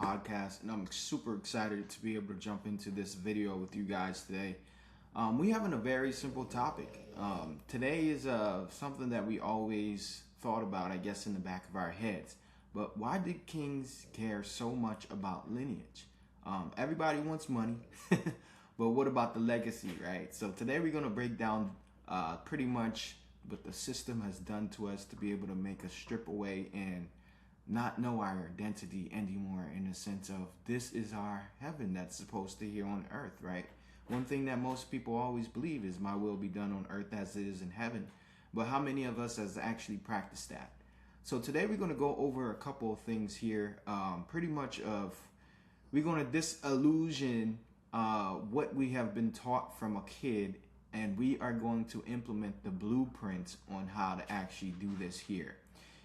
Podcast, and I'm super excited to be able to jump into this video with you guys today. We having a very simple topic. Today is something that we always thought about, I guess, in the back of our heads. But why did kings care so much about lineage? Everybody wants money, but what about the legacy, right? So today we're going to break down pretty much what the system has done to us to be able to make us strip away and not know our identity anymore, in the sense of this is our heaven that's supposed to be here on earth, right? One thing that most people always believe is my will be done on earth as it is in heaven. But how many of us has actually practiced that? So today we're going to go over a couple of things here. Pretty much we're going to disillusion what we have been taught from a kid, and we are going to implement the blueprints on how to actually do this here.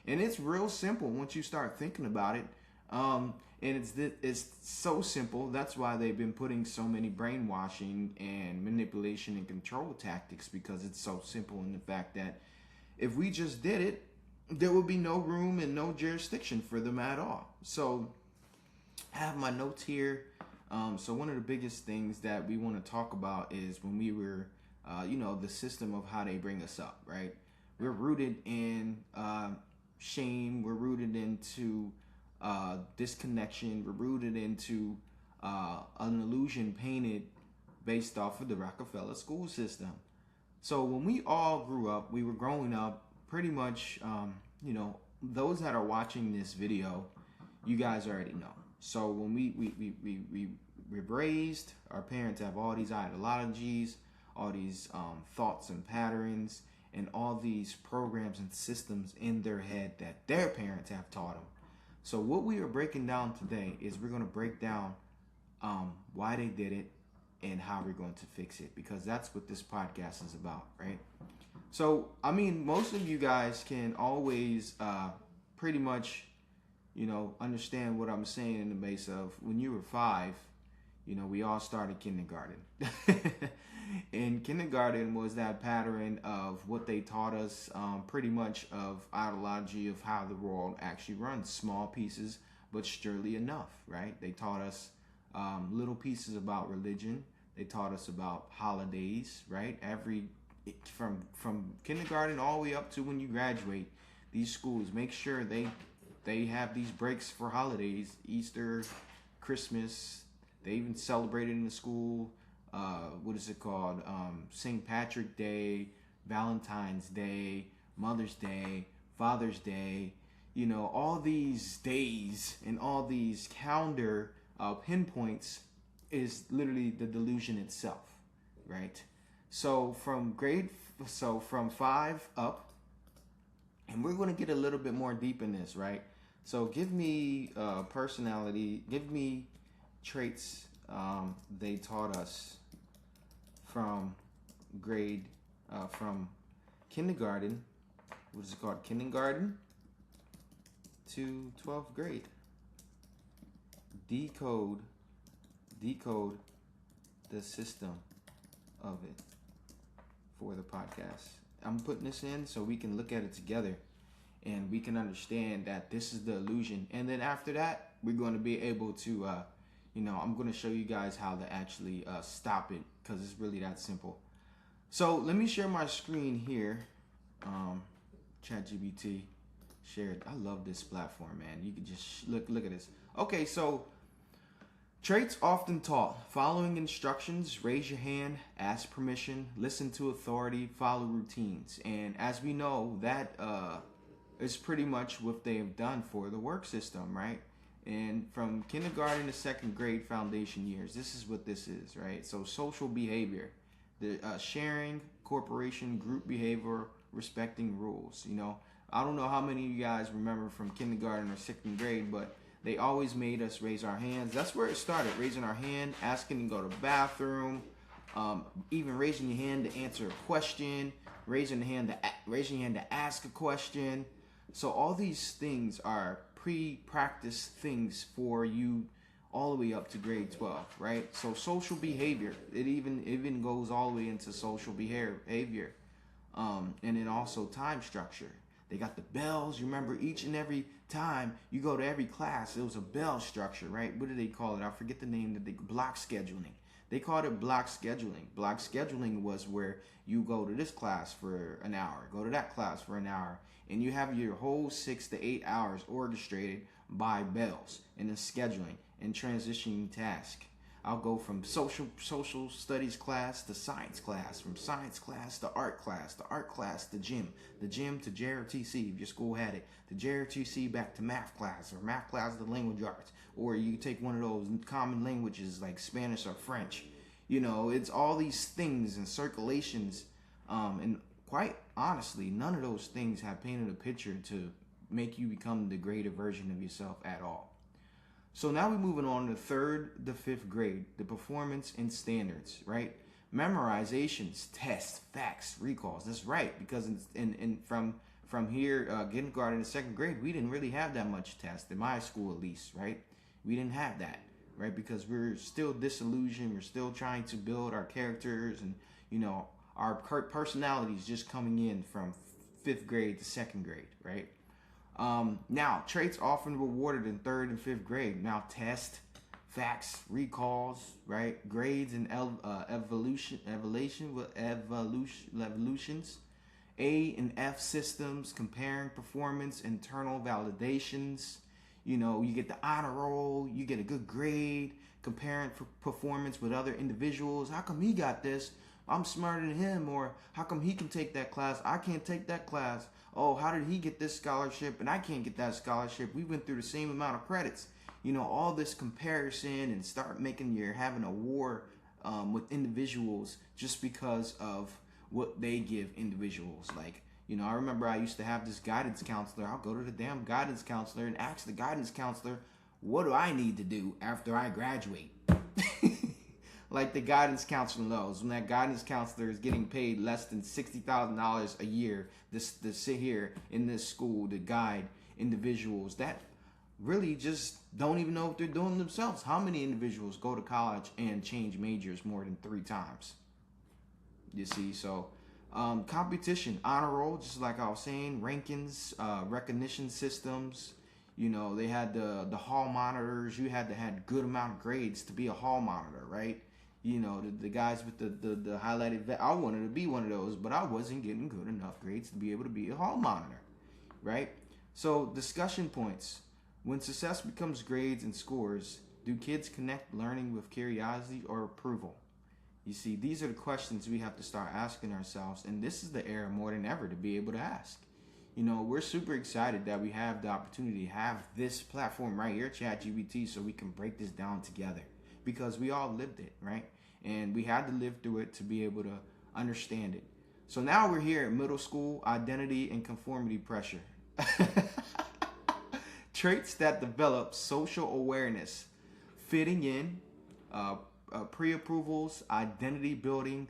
And it's real simple once you start thinking about it. And it's so simple. That's why they've been putting so many brainwashing and manipulation and control tactics, because it's so simple in the fact that if we just did it, there would be no room and no jurisdiction for them at all. So I have my notes here. So one of the biggest things that we want to talk about is when we were, the system of how they bring us up, right? We're rooted in shame. We're rooted into disconnection. We're rooted into an illusion painted based off of the Rockefeller school system. So when we all grew up, we were growing up pretty much, those that are watching this video, you guys already know. So when we're raised, our parents have all these ideologies, all these thoughts and patterns, and all these programs and systems in their head that their parents have taught them. So what we are breaking down today is we're going to break down why they did it and how we're going to fix it, because that's what this podcast is about, right? So, most of you guys can always pretty much, understand what I'm saying in the base of when you were 5, we all started kindergarten. And kindergarten was that pattern of what they taught us, pretty much of ideology of how the world actually runs. Small pieces, but surely enough, right? They taught us little pieces about religion. They taught us about holidays, right? From kindergarten all the way up to when you graduate, these schools make sure they have these breaks for holidays, Easter, Christmas. They even celebrate it in the school. What is it called? St. Patrick's Day, Valentine's Day, Mother's Day, Father's Day. All these days and all these calendar pinpoints is literally the delusion itself, right? So from 5 up, and we're going to get a little bit more deep in this, right? So give me personality, give me traits they taught us from kindergarten, what is it called? Kindergarten to 12th grade. Decode the system of it for the podcast. I'm putting this in so we can look at it together and we can understand that this is the illusion. And then after that, we're going to be able to, I'm going to show you guys how to actually stop it, because it's really that simple. So let me share my screen here. ChatGPT shared. I love this platform, man. You can just look at this. Okay, so traits often taught: following instructions, raise your hand, ask permission, listen to authority, follow routines. And as we know, that is pretty much what they have done for the work system, right? And from kindergarten to 2nd grade foundation years, this is what this is, right? So social behavior, the sharing, cooperation, group behavior, respecting rules. I don't know how many of you guys remember from kindergarten or 2nd grade, but they always made us raise our hands. That's where it started, raising our hand, asking to go to the bathroom, even raising your hand to answer a question, raising your hand to ask a question. So all these things are pre-practice things for you all the way up to grade 12, right? So social behavior, it even goes all the way into social behavior. And then also time structure. They got the bells. You remember each and every time you go to every class, it was a bell structure, right? What do they call it? I forget the name. Block scheduling. They called it block scheduling. Block scheduling was where you go to this class for an hour, go to that class for an hour, and you have your whole 6 to 8 hours orchestrated by bells and then scheduling and transitioning task. I'll go from social studies class to science class, from science class to art class to gym, the gym to JRTC if your school had it, to JRTC back to math class, or math class to language arts, or you take one of those common languages like Spanish or French. You know, it's all these things and circulations, and quite honestly, none of those things have painted a picture to make you become the greater version of yourself at all. So now we're moving on to 3rd to 5th grade, the performance and standards, right? Memorizations, tests, facts, recalls. That's right, because from here, kindergarten to 2nd grade, we didn't really have that much test, in my school at least, right? We didn't have that, right? Because we're still disillusioned, we're still trying to build our characters, and, you know, our personalities just coming in from 5th grade to 2nd grade, right? Now, traits often rewarded in 3rd and 5th grade. Now, test, facts, recalls, right? Grades and evolutions. A and F systems, comparing performance, internal validations. You know, you get the honor roll, you get a good grade, comparing performance with other individuals. How come he got this? I'm smarter than him. Or how come he can take that class? I can't take that class. Oh, how did he get this scholarship and I can't get that scholarship? We went through the same amount of credits. You know, all this comparison, and start having a war with individuals just because of what they give individuals. Like, you know, I remember I used to have this guidance counselor. I'll go to the damn guidance counselor and ask the guidance counselor, what do I need to do after I graduate? Like the guidance counselor knows, when that guidance counselor is getting paid less than $60,000 a year to sit here in this school to guide individuals that really just don't even know what they're doing themselves. How many individuals go to college and change majors more than 3 times? You see, so competition, honor roll, just like I was saying, rankings, recognition systems. You know, they had the hall monitors. You had to have good amount of grades to be a hall monitor, right? You know, the guys with the highlighted I wanted to be one of those, but I wasn't getting good enough grades to be able to be a hall monitor, right? So discussion points. When success becomes grades and scores, do kids connect learning with curiosity or approval? You see, these are the questions we have to start asking ourselves, and this is the era more than ever to be able to ask. You know, we're super excited that we have the opportunity to have this platform right here, ChatGPT, so we can break this down together. Because we all lived it, right? And we had to live through it to be able to understand it. So now we're here at middle school, identity and conformity pressure. Traits that develop social awareness, fitting in, pre-approvals, identity building,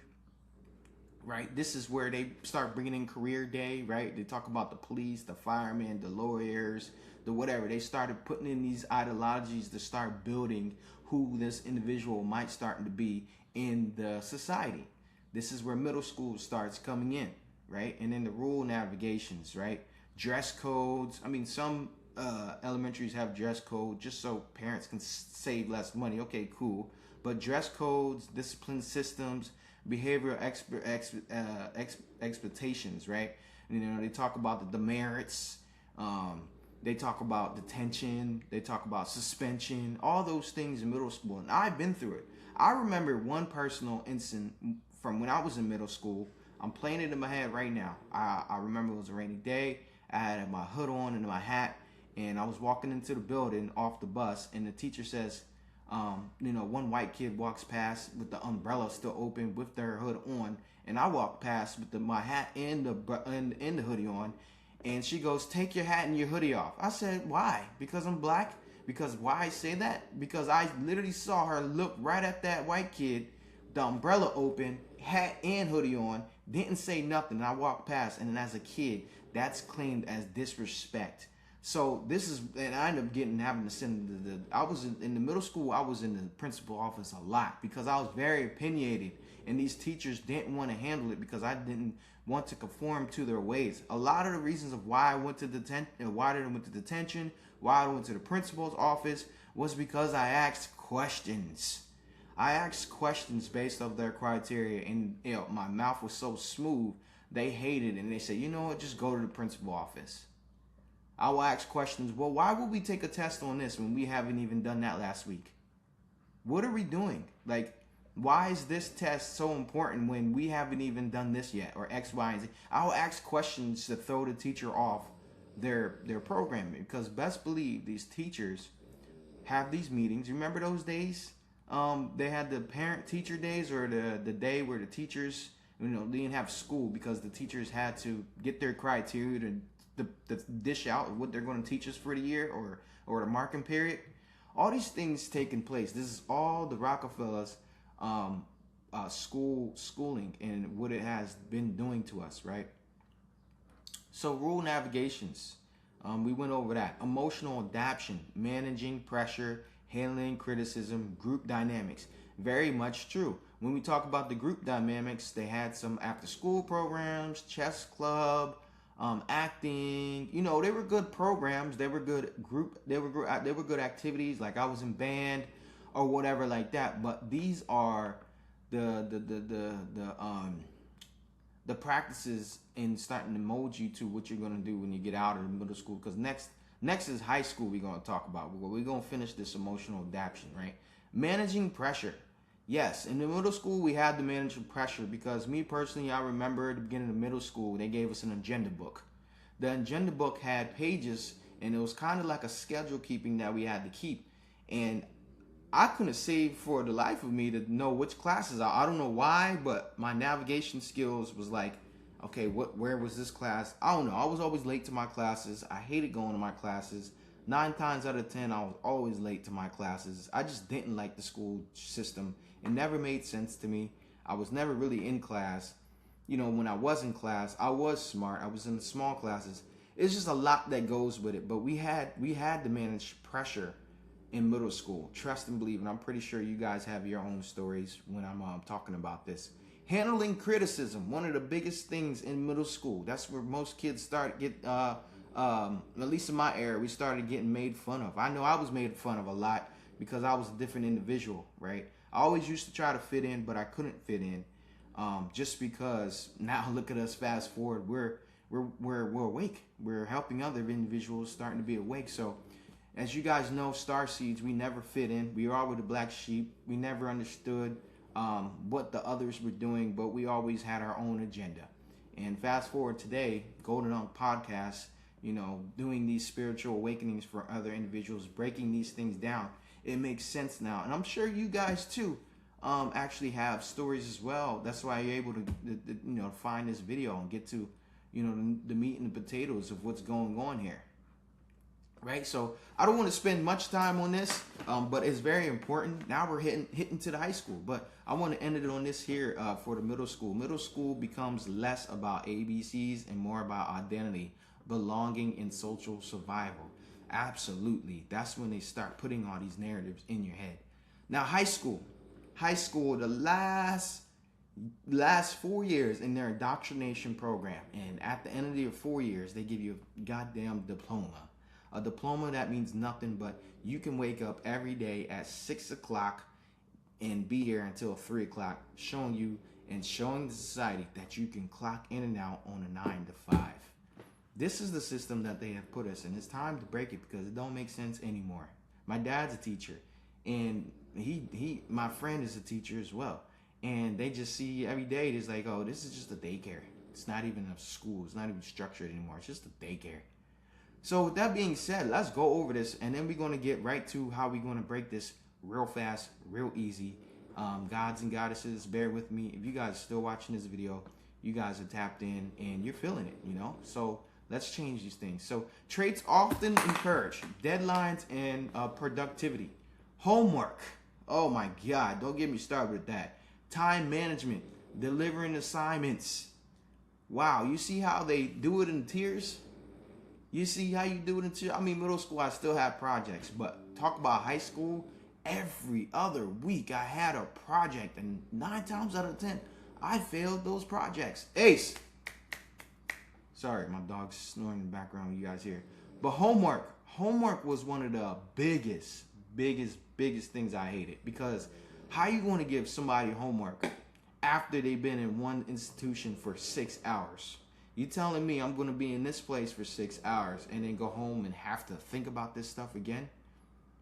right? This is where they start bringing in career day, right? They talk about the police, the firemen, the lawyers, the whatever. They started putting in these ideologies to start building who this individual might start to be in the society. This is where middle school starts coming in, right? And then the rule navigations, right? Dress codes. I mean, some elementaries have dress code just so parents can save less money. Okay, cool. But dress codes, discipline systems, behavioral expectations, right? You know, they talk about the demerits. They talk about detention. They talk about suspension. All those things in middle school. And I've been through it. I remember one personal incident from when I was in middle school. I'm playing it in my head right now. I remember it was a rainy day. I had my hood on and my hat. And I was walking into the building off the bus. And the teacher says, you know, one white kid walks past with the umbrella still open with their hood on. And I walk past with my hat and the hoodie on. And she goes, take your hat and your hoodie off. I said, why? Because I'm black? Because why I say that? Because I literally saw her look right at that white kid, the umbrella open, hat and hoodie on, didn't say nothing. And I walked past, and then as a kid, that's claimed as disrespect. So this is, and I ended up having to send I was in the middle school, I was in the principal office a lot because I was very opinionated, and these teachers didn't want to handle it because I didn't want to conform to their ways. A lot of the reasons of why I went to detention, why I went to the principal's office was because I asked questions. I asked questions based off their criteria, and my mouth was so smooth, they hated it, and they said, you know what, just go to the principal office. I will ask questions. Well, why would we take a test on this when we haven't even done that last week? What are we doing? Like, why is this test so important when we haven't even done this yet? Or X, Y, and Z. I'll ask questions to throw the teacher off their programming, because best believe these teachers have these meetings. You remember those days? They had the parent-teacher days, or the day where the teachers, they didn't have school because the teachers had to get their criteria to dish out what they're going to teach us for the year or the marking period. All these things taking place. This is all the Rockefellers schooling and what it has been doing to us, right? So rule navigations, we went over that. Emotional adaptation, managing pressure, handling criticism, group dynamics. Very much true. When we talk about the group dynamics, they had some after school programs, chess club, acting. They were good programs. They were good they were good activities. Like I was in band or whatever like that. But these are the practices in starting to mold you to what you're going to do when you get out of the middle school. Because next is high school we're going to talk about. We're going to finish this emotional adaptation, right? Managing pressure. Yes, in the middle school, we had to manage pressure because me personally, I remember at the beginning of middle school, they gave us an agenda book. The agenda book had pages, and it was kind of like a schedule keeping that we had to keep. And I couldn't save for the life of me to know which classes. I don't know why, but my navigation skills was like, okay, where was this class? I don't know. I was always late to my classes. I hated going to my classes. 9 times out of 10, I was always late to my classes. I just didn't like the school system. It never made sense to me. I was never really in class. When I was in class, I was smart. I was in the small classes. It's just a lot that goes with it. But we had to manage pressure in middle school. Trust and believe. And I'm pretty sure you guys have your own stories when I'm talking about this. Handling criticism. One of the biggest things in middle school. That's where most kids start at least in my era, we started getting made fun of. I know I was made fun of a lot because I was a different individual, right? I always used to try to fit in, but I couldn't fit in, just because now look at us. Fast forward, we're awake. We're helping other individuals starting to be awake. So, as you guys know, star seeds, we never fit in. We all were the black sheep. We never understood what the others were doing, but we always had our own agenda. And fast forward today, Golden Ankh Podcast, doing these spiritual awakenings for other individuals, breaking these things down. It makes sense now. And I'm sure you guys too actually have stories as well. That's why you're able to find this video and get to, the meat and the potatoes of what's going on here. Right? So I don't want to spend much time on this, but it's very important. Now we're hitting to the high school, but I want to end it on this here for the middle school. Middle school becomes less about ABCs and more about identity, belonging, and social survival. Absolutely. That's when they start putting all these narratives in your head. Now, high school, the last 4 years in their indoctrination program. And at the end of your 4 years, they give you a goddamn diploma. A diploma that means nothing, but you can wake up every day at 6 o'clock and be here until 3 o'clock, showing the society that you can clock in and out on a 9 to 5. This is the system that they have put us in. It's time to break it because it don't make sense anymore. My dad's a teacher, and my friend is a teacher as well. And they just see every day, it's like, oh, this is just a daycare. It's not even a school. It's not even structured anymore. It's just a daycare. So with that being said, let's go over this, and then we're going to get right to how we're going to break this real fast, real easy. Gods and goddesses, bear with me. If you guys are still watching this video, you guys are tapped in, and you're feeling it, So let's change these things. So traits often encourage deadlines and productivity. Homework. Oh my God, don't get me started with that. Time management, delivering assignments. Wow, you see how they do it in tiers? You see how you do it until, middle school, I still have projects, but talk about high school, every other week I had a project, and 9 times out of 10, I failed those projects. Ace! Sorry, my dog's snoring in the background, you guys hear. But homework was one of the biggest things I hated, because how you going to give somebody homework after they've been in one institution for 6 hours? You telling me I'm going to be in this place for 6 hours and then go home and have to think about this stuff again?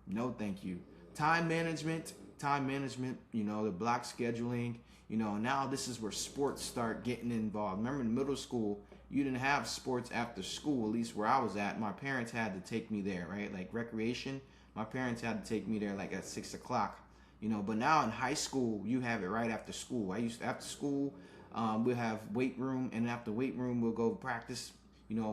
No, thank you. Time management, the block scheduling, now this is where sports start getting involved. Remember in middle school, you didn't have sports after school, at least where I was at. My parents had to take me there, right? Like recreation, my parents had to take me there like at 6 o'clock, but now in high school, you have it right after school. After school, we'll have weight room, and after weight room, we'll go practice.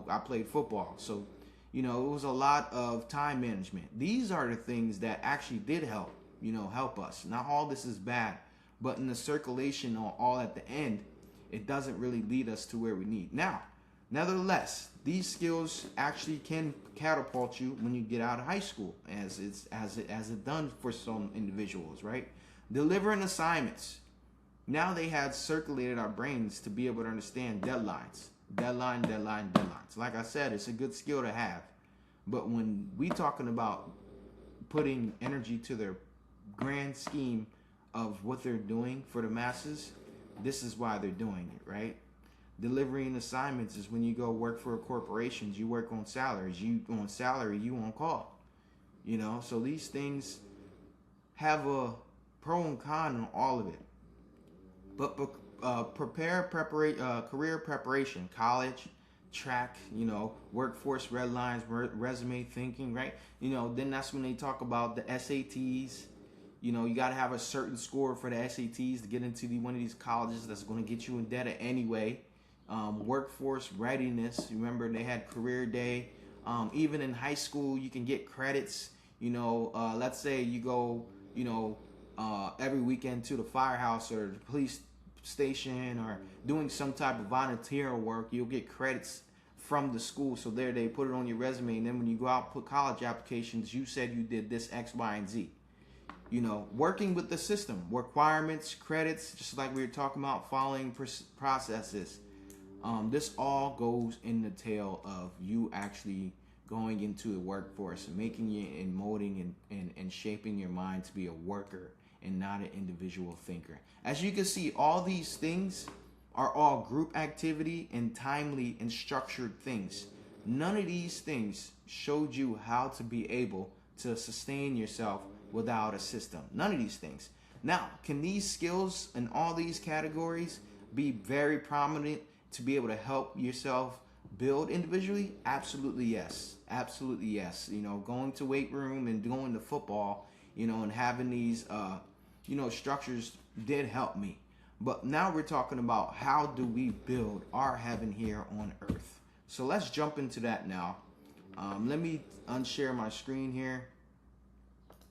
I played football. So, it was a lot of time management. These are the things that actually did help us. Not all this is bad, but in the circulation all at the end, it doesn't really lead us to where we need. Now, nevertheless, these skills actually can catapult you when you get out of high school, as it done for some individuals, right? Delivering assignments. Now they had circulated our brains to be able to understand deadlines. Deadlines. Like I said, it's a good skill to have. But when we talking about putting energy to their grand scheme of what they're doing for the masses, this is why they're doing it, right? Delivering assignments is when you go work for corporations, you work on salaries. You on salary, you on call. So these things have a pro and con on all of it. But career preparation, college, track, workforce red lines, resume thinking, right? Then that's when they talk about the SATs. You got to have a certain score for the SATs to get into one of these colleges that's going to get you in debt anyway. Workforce readiness. Remember, they had career day. Even in high school, you can get credits. Let's say you go, every weekend to the firehouse or the police station or doing some type of volunteer work. You'll get credits from the school. So there they put it on your resume. And then when you go out and put college applications, you said you did this X, Y, and Z. Working with the system, requirements, credits, just like we were talking about, following processes. This all goes in the tail of you actually going into the workforce and making you and molding and shaping your mind to be a worker and not an individual thinker. As you can see, all these things are all group activity and timely and structured things. None of these things showed you how to be able to sustain yourself without a system. None of these things. Now, can these skills and all these categories be very prominent to be able to help yourself build individually? Absolutely yes. Absolutely yes. Going to weight room and going to football, and having these, structures did help me. But now we're talking about how do we build our heaven here on earth. So let's jump into that now. Let me unshare my screen here.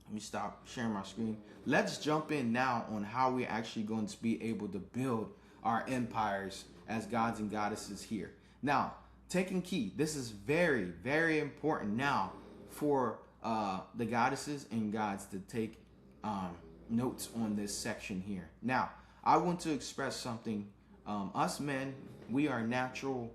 Let me stop sharing my screen. Let's jump in now on how we're actually going to be able to build our empires as gods and goddesses here. Now, taking key. This is very, very important now for the goddesses and gods to take notes on this section here. Now, I want to express something. Us men, we are natural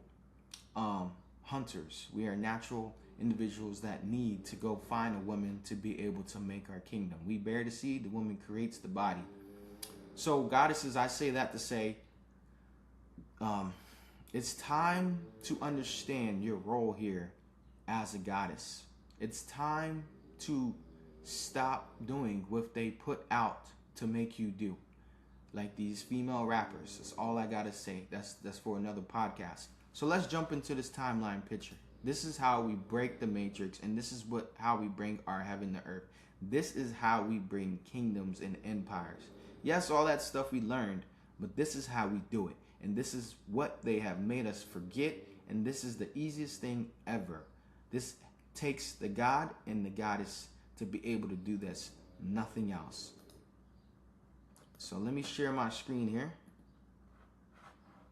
hunters. We are natural individuals that need to go find a woman to be able to make our kingdom. We bear the seed, the woman creates the body. So goddesses, I say that to say, it's time to understand your role here as a goddess. It's time to stop doing what they put out to make you do. Like these female rappers. That's all I gotta say. That's for another podcast. So let's jump into this timeline picture. This is how we break the matrix, and this is how we bring our heaven to earth. This is how we bring kingdoms and empires. Yes, all that stuff we learned, but this is how we do it. And this is what they have made us forget, and this is the easiest thing ever. This takes the God and the goddess to be able to do this, nothing else. So let me share my screen here.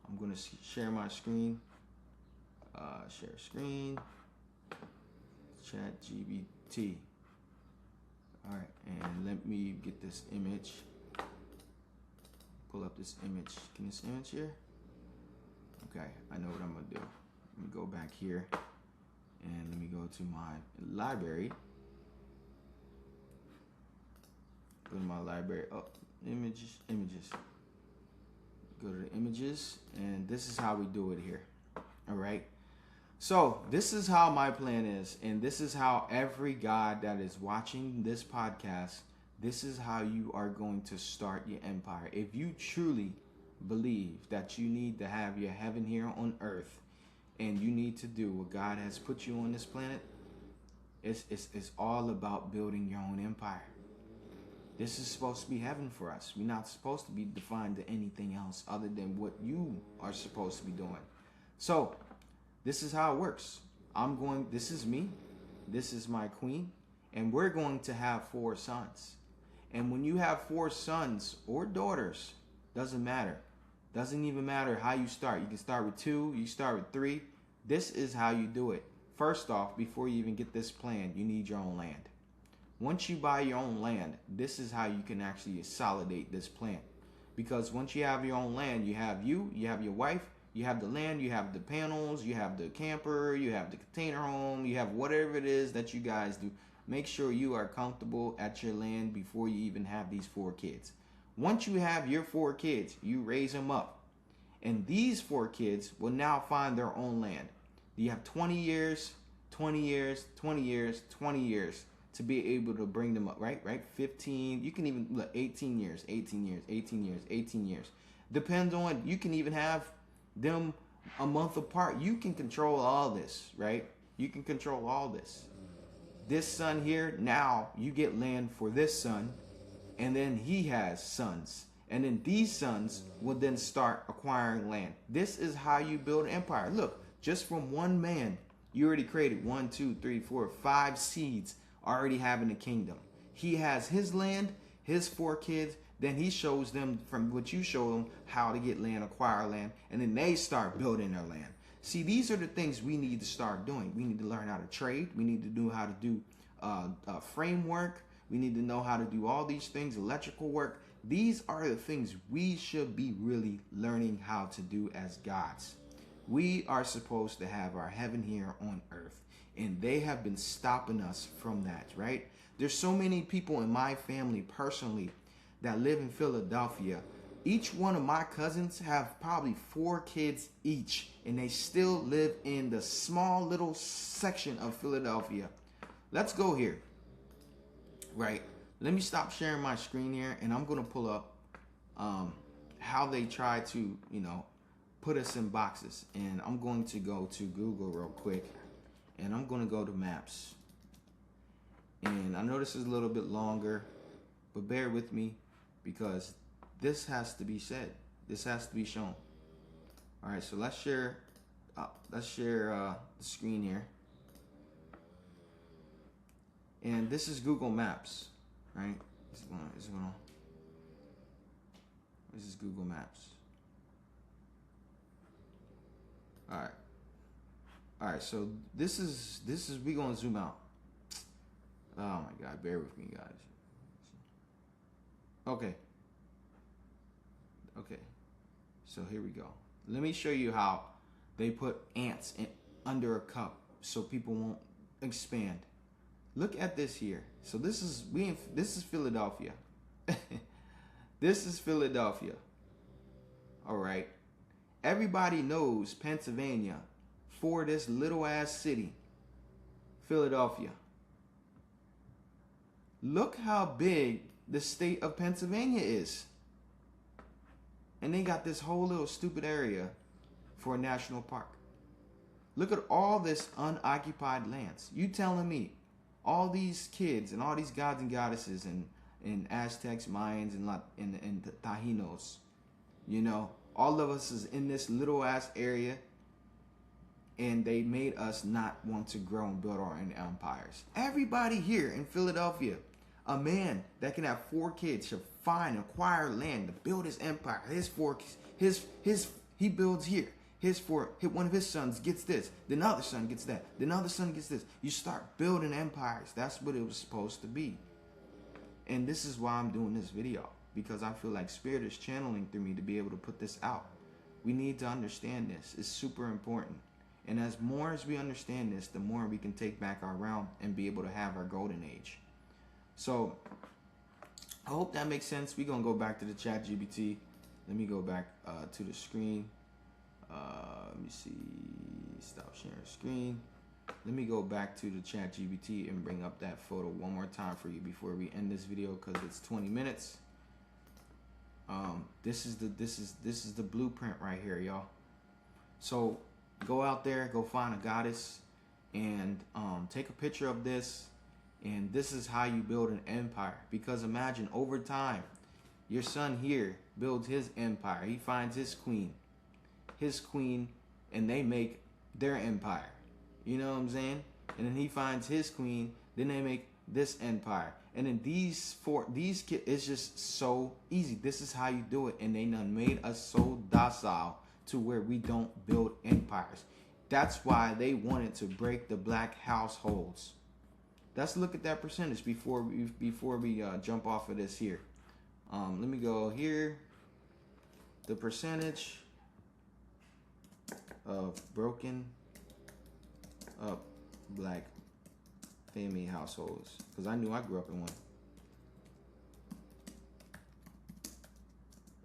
I'm going to share my screen. Share screen. Chat GBT. All right, and let me get this image. Pull up this image. Can this image here? Okay, I know what I'm gonna do. Let me go back here and let me go to my library. Go to my library. Oh, images. Go to the images, and this is how we do it here. All right. So this is how my plan is, and this is how every God that is watching this podcast, this is how you are going to start your empire. If you truly believe that you need to have your heaven here on earth, and you need to do what God has put you on this planet, it's all about building your own empire. This is supposed to be heaven for us. We're not supposed to be defined to anything else other than what you are supposed to be doing. So this is how it works. This is me. This is my queen. And we're going to have 4 sons. And when you have 4 sons or daughters, doesn't matter. Doesn't even matter how you start. You can start with 2, you start with 3. This is how you do it. First off, before you even get this plan, you need your own land. Once you buy your own land, this is how you can actually consolidate this plan. Because once you have your own land, you have your wife, you have the land, you have the panels, you have the camper, you have the container home, you have whatever it is that you guys do. Make sure you are comfortable at your land before you even have these 4 kids. Once you have your 4 kids, you raise them up. And these 4 kids will now find their own land. You have 20 years, 20 years, 20 years, 20 years to be able to bring them up, right? 15, you can even, look, 18 years, 18 years, 18 years, 18 years. Depends on, you can even have them a month apart. You can control all this, right? You can control all this. This son here, now you get land for this son, and then he has sons. And then these sons will then start acquiring land. This is how you build an empire. Look, just from one man, you already created 1, 2, 3, 4, 5 seeds already having a kingdom. He has his land, his 4 kids, then he shows them from what you show them how to get land, acquire land, and then they start building their land. See, these are the things we need to start doing. We need to learn how to trade. We need to know how to do framework. We need to know how to do all these things, electrical work. These are the things we should be really learning how to do as gods. We are supposed to have our heaven here on earth, and they have been stopping us from that, right? There's so many people in my family personally that live in Philadelphia. Each one of my cousins have probably 4 kids each, and they still live in the small little section of Philadelphia. Let's go here, right? Let me stop sharing my screen here, and I'm going to pull up how they try to, put us in boxes. And I'm going to go to Google real quick, and I'm going to go to Maps. And I know this is a little bit longer, but bear with me because this has to be said. This has to be shown. All right, so let's share the screen here. And this is Google Maps, right? This is Google Maps. All right, so this is we gonna zoom out. Oh my God, bear with me, guys. Okay, so here we go. Let me show you how they put ants under a cup so people won't expand. Look at this here. So this is Philadelphia. This is Philadelphia. All right. Everybody knows Pennsylvania for this little ass city, Philadelphia. Look how big the state of Pennsylvania is. And they got this whole little stupid area for a national park. Look at all this unoccupied lands. You telling me all these kids and all these gods and goddesses and Aztecs, Mayans, and the Taínos, all of us is in this little ass area, and they made us not want to grow and build our own empires. Everybody here in Philadelphia, a man that can have 4 kids should find and acquire land to build his empire. His 4 kids, he builds here. one of his sons gets this, then the other son gets that, then the other son gets this. You start building empires. That's what it was supposed to be. And this is why I'm doing this video, because I feel like Spirit is channeling through me to be able to put this out. We need to understand this. It's super important. And as more as we understand this, the more we can take back our realm and be able to have our golden age. So I hope that makes sense. We're going to go back to the chat GPT. Let me go back to the screen. Let me see. Stop sharing screen. Let me go back to the chat GPT and bring up that photo one more time for you before we end this video, because it's 20 minutes. This is the blueprint right here, y'all. So go out there, go find a goddess, and take a picture of this. And this is how you build an empire. Because imagine over time, your son here builds his empire. He finds his queen, and they make their empire. You know what I'm saying? And then he finds his queen, then they make this empire. And then these kids, it's just so easy. This is how you do it. And they done made us so docile to where we don't build empires. That's why they wanted to break the black households. Let's look at that percentage before we jump off of this here. Let me go here. The percentage of broken up black family households, because I knew I grew up in one.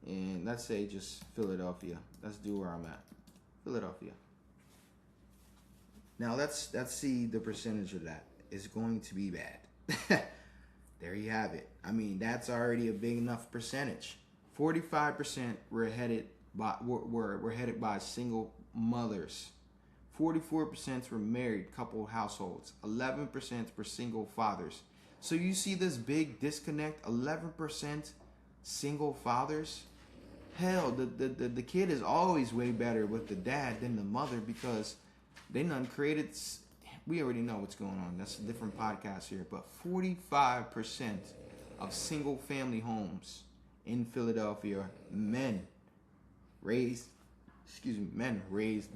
And let's say just Philadelphia. Let's do where I'm at. Philadelphia. Now let's see the percentage of that. It's going to be bad. There you have it. I mean, that's already a big enough percentage. 45% were headed by single mothers. 44% were married couple households. 11% were single fathers. So you see this big disconnect. 11% single fathers. Hell, the kid is always way better with the dad than the mother, because they done created. We already know what's going on. That's a different podcast here. But 45% of single family homes in Philadelphia, men raised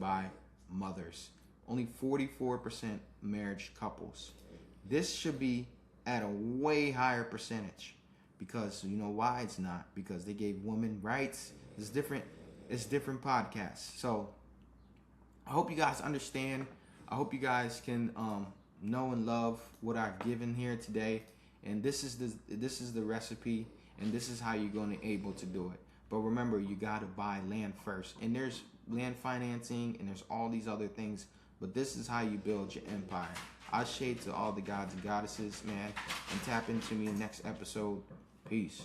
by mothers. Only 44% marriage couples. This should be at a way higher percentage, because you know why it's not? Because they gave women rights. It's different podcasts. So I hope you guys understand. I hope you guys can know and love what I've given here today. And this is the recipe, and this is how you're going to be able to do it. But remember, you got to buy land first. And there's land financing, and there's all these other things. But this is how you build your empire. I shade to all the gods and goddesses, man. And tap into me next episode. Peace.